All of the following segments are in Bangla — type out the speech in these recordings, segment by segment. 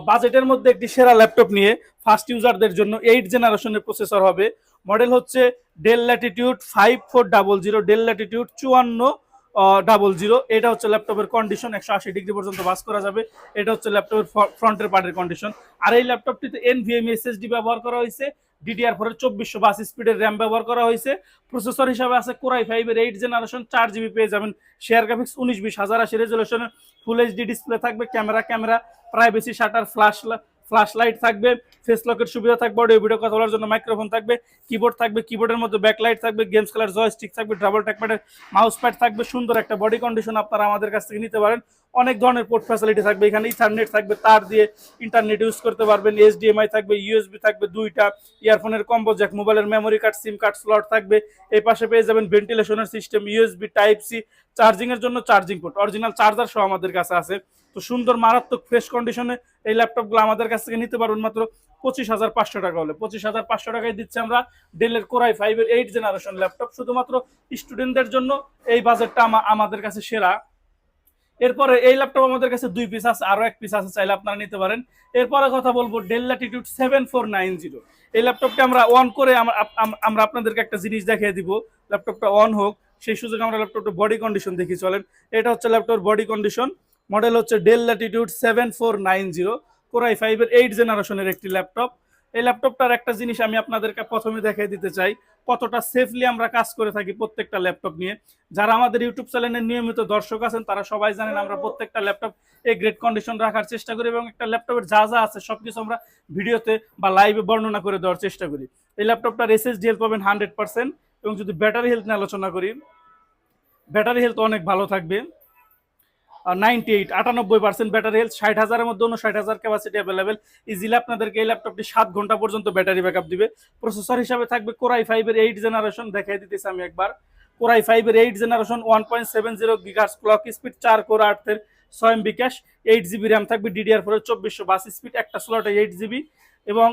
বাজেটের মধ্যে একটি সেরা ল্যাপটপ নিয়ে ফার্স্ট ইউজারদের জন্য 8 জেনারেশনের প্রসেসর হবে। মডেল হচ্ছে ডেল ল্যাটিটিউড 5400, ডেল ল্যাটিটিউড 5400। এটা হচ্ছে ল্যাপটপের কন্ডিশন, 180 ডিগ্রি পর্যন্ত বাস করা যাবে। এটা হচ্ছে ল্যাপটপের ফ্রন্টের পার্টের কন্ডিশন। আর এই ল্যাপটপটিতে এনভিএমই এসএসডি ব্যবহার করা হয়েছে, DDR4 2422 স্পিডের র্যাম ব্যবহার করা হয়েছে। প্রসেসর হিসাবে আছে কোরাই 5 এর 8 জেনারেশন, 4 জিবি পেয়ে যাবেন। শেয়ার গ্রাফিক্স 1920 রেজলিউশনের ফুল এইচডি ডিসপ্লে থাকবে। Camera privacy shutter, flash light থাকবে, ফেস লকের সুবিধা থাকবে, অডিও ভিডিও কথা বলার জন্য মাইক্রোফোন থাকবে, কিবোর্ড থাকবে, কিবোর্ডের মধ্যে ব্যাকলাইট থাকবে, গেমস খেলার জয়স্টিক থাকবে, ডাবল ট্র্যাকপ্যাডের মাউস প্যাড থাকবে। সুন্দর একটা বডি কন্ডিশন আপনারা আমাদের কাছ থেকে নিতে পারেন। অনেক ধরনের পোর্ট ফ্যাসিলিটি থাকবে এখানে। ইথারনেট থাকবে, তার দিয়ে ইন্টারনেট ইউজ করতে পারবেন। HDMI থাকবে, USB থাকবে দুইটা, ইয়ারফোনের কম্বো জ্যাক, মোবাইলের memory card, sim card slot থাকবে। এই পাশে পেয়ে যাবেন ভেন্টিলেশনের system, USB type C, charging এর জন্য চার্জিং পোর্ট, অরিজিনাল চার্জার সহ আমাদের কাছে আছে। তো সুন্দর মারাত্মক ফ্রেশ কন্ডিশনে এই ল্যাপটপগুলো আমাদের কাছ থেকে নিতে পারবেন মাত্র 25,500 টাকা হলে। 25,500 টাকায় দিচ্ছে আমরা ডেলের কোরাই 5 এর 8 জেনারেশন ল্যাপটপ। শুধুমাত্র স্টুডেন্টদের জন্য এই বাজেটটা আমাদের কাছে সেরা। এরপরে এই ল্যাপটপ আমাদের কাছে 2 পিস আছে, আরো 1 পিস আছে, চাইলে আপনারা নিতে পারেন। এরপরে কথা বলবো ডেল ল্যাটিটিউড 7490। এই ল্যাপটপটা আমরা অন করে আমরা আপনাদেরকে একটা জিনিস দেখিয়ে দিব। ল্যাপটপটা অন হোক, সেই সুযোগে আমরা ল্যাপটপটা বডি কন্ডিশন দেখি চলেন। এটা হচ্ছে ল্যাপটপের বডি কন্ডিশন। মডেল হচ্ছে ডেল ল্যাটিটিউড 7490, কোরাই 5 এর 8 জেনারেশনের একটি ল্যাপটপ। এই ল্যাপটপটার একটা জিনিস আমি আপনাদেরকে প্রথমে দেখিয়ে দিতে চাই, কতটা সেফলি আমরা কাজ করে থাকি প্রত্যেকটা ল্যাপটপ নিয়ে। যারা আমাদের ইউটিউব চ্যানেলের নিয়মিত দর্শক আছেন তারা সবাই জানেন আমরা প্রত্যেকটা ল্যাপটপ এই গ্রেড কন্ডিশন রাখার চেষ্টা করি, এবং একটা ল্যাপটপের যা যা আছে সবকিছু আমরা ভিডিওতে বা লাইভে বর্ণনা করে দেওয়ার চেষ্টা করি। এই ল্যাপটপটার SSD হেলথ পাবেন 100%। এবং যদি ব্যাটারি হেলথ নিয়ে আলোচনা করি, ব্যাটারি হেলথ অনেক ভালো থাকবে। 98 ব্যাটারি হেলথ, 60,000-এর মধ্যে 59,000 ক্যাপাসিটি অ্যাভেলেবেল। ইজিলি আপনাদেরকে এই ল্যাপটপটি 7 ঘন্টা পর্যন্ত ব্যাটারি ব্যাকআপ দিবে। প্রসেসর হিসাবে থাকবে কোরাই 5 এর 8 জেনারেশন, দেখাই দিতেছি আমি একবার। কোরাই 5 এর 8 generation, 1.70 gigahertz clock speed, 4 core 8 6 MB cash, 8 GB RAM থাকবে, DDR4 2422 স্পিড, একটা স্লটে 8 জিবি। এবং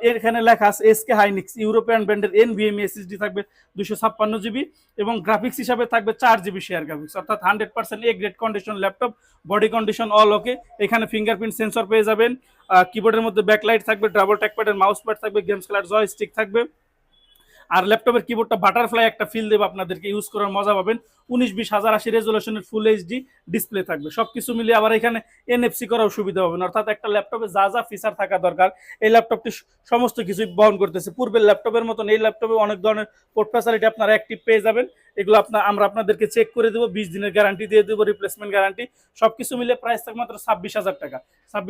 এখানে লেখা আছে এসকে হাইনিক্স ইউরোপিয়ান ব্র্যান্ডের এনভিএমই এসএসডি থাকবে 256 জিবি। এবং গ্রাফিক্স হিসাবে থাকবে 4 জিবি শেয়ার গ্রাফিক্স, অর্থাৎ 100% A grade condition laptop. Body condition all ওকে। এখানে ফিঙ্গারপ্রিন্ট সেন্সর পেয়ে যাবেন। কিবোর্ডের মধ্যে ব্যাকলাইট থাকবে, ডাবল ট্র্যাকপ্যাডের মাউস প্যাড থাকবে, গেমস খেলার জয়স্টিক থাকবে। আর ল্যাপটপের কিবোর্ডটা বাটারফ্লাই একটা ফিল দেবে আপনাদেরকে, ইউজ করার মজা পাবেন। 1920 রেজলিউশনের ফুল এইচডি ডিসপ্লে থাকবে। সবকিছু মিলিয়ে আবার এখানে NFC করাও সুবিধা পাবেন, অর্থাৎ একটা ল্যাপটপে যা যা ফিচার থাকা দরকার এই ল্যাপটপটি সমস্ত কিছুই বহন করতেছে। পূর্বের ল্যাপটপের মতন এই ল্যাপটপে অনেক ধরনের পোর্ট ফ্যাসিলিটি আপনারা অ্যাক্টিভ পেয়ে যাবেন। এগুলো আমরা আপনাদেরকে চেক করে দেবো, 20 দিনের গ্যারান্টি দিয়ে দেবো, রিপ্লেসমেন্ট গ্যারান্টি। সবকিছু মিলে প্রাইস থাকবে মাত্র 26,000 টাকা। 26